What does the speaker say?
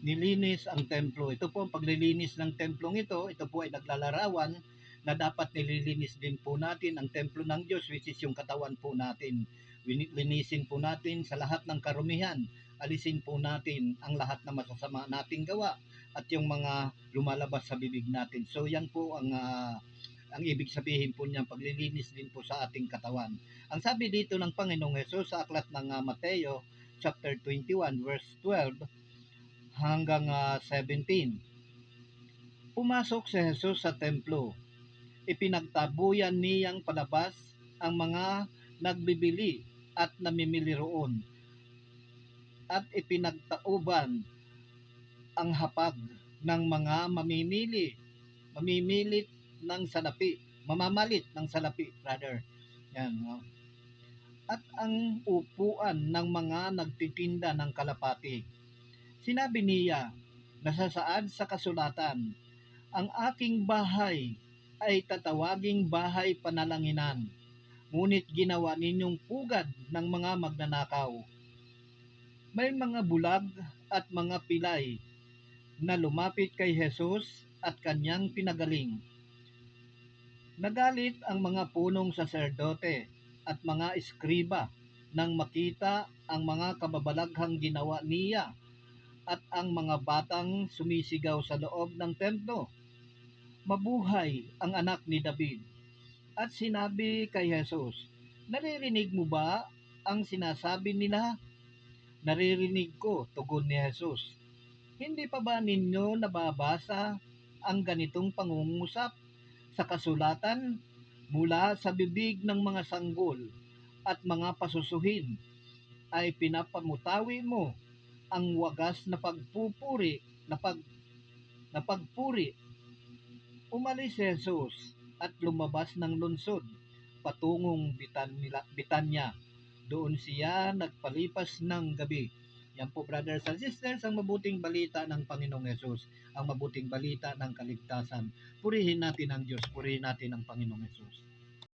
nilinis ang templo. Ito po ang paglilinis ng templong ito. Ito po ay naglalarawan na dapat nililinis din po natin ang templo ng Diyos, which is yung katawan po natin. Linisin po natin sa lahat ng karumihan. Alisin po natin ang lahat na masasama nating gawa at yung mga lumalabas sa bibig natin. So yan po ang ibig sabihin po niyang paglilinis din po sa ating katawan. Ang sabi dito ng Panginoong Hesus sa aklat ng Mateo chapter 21 verse 12 hanggang 17. Pumasok si Jesus sa templo. Ipinagtabuyan niyang palabas ang mga nagbibili at namimili roon, at ipinagtauban ang hapag ng mga mamimilit ng salapi, mamamalit ng salapi, brother. Yan, no? At ang upuan ng mga nagtitinda ng kalapati. Sinabi niya, nasasaad sa kasulatan, ang aking bahay ay tatawaging bahay panalanginan, ngunit ginawa ninyong pugad ng mga magnanakaw. May mga bulag at mga pilay na lumapit kay Jesus at kanyang pinagaling. Nagalit ang mga punong saserdote at mga eskriba nang makita ang mga kababalaghang ginawa niya at ang mga batang sumisigaw sa loob ng templo, mabuhay ang anak ni David. At sinabi kay Jesus, naririnig mo ba ang sinasabi nila? Naririnig ko, tugon ni Jesus. Hindi pa ba ninyo nababasa ang ganitong pangungusap sa kasulatan? Mula sa bibig ng mga sanggol at mga pasusuhin ay pinapamutawi mo ang wagas na pagpuri. Umalis si Jesus at lumabas ng lungsod patungong Bitanya. Doon siya nagpalipas ng gabi. Yan po, brothers and sisters, ang mabuting balita ng Panginoong Hesus, ang mabuting balita ng kaligtasan. Purihin natin ang Diyos, purihin natin ang Panginoong Hesus.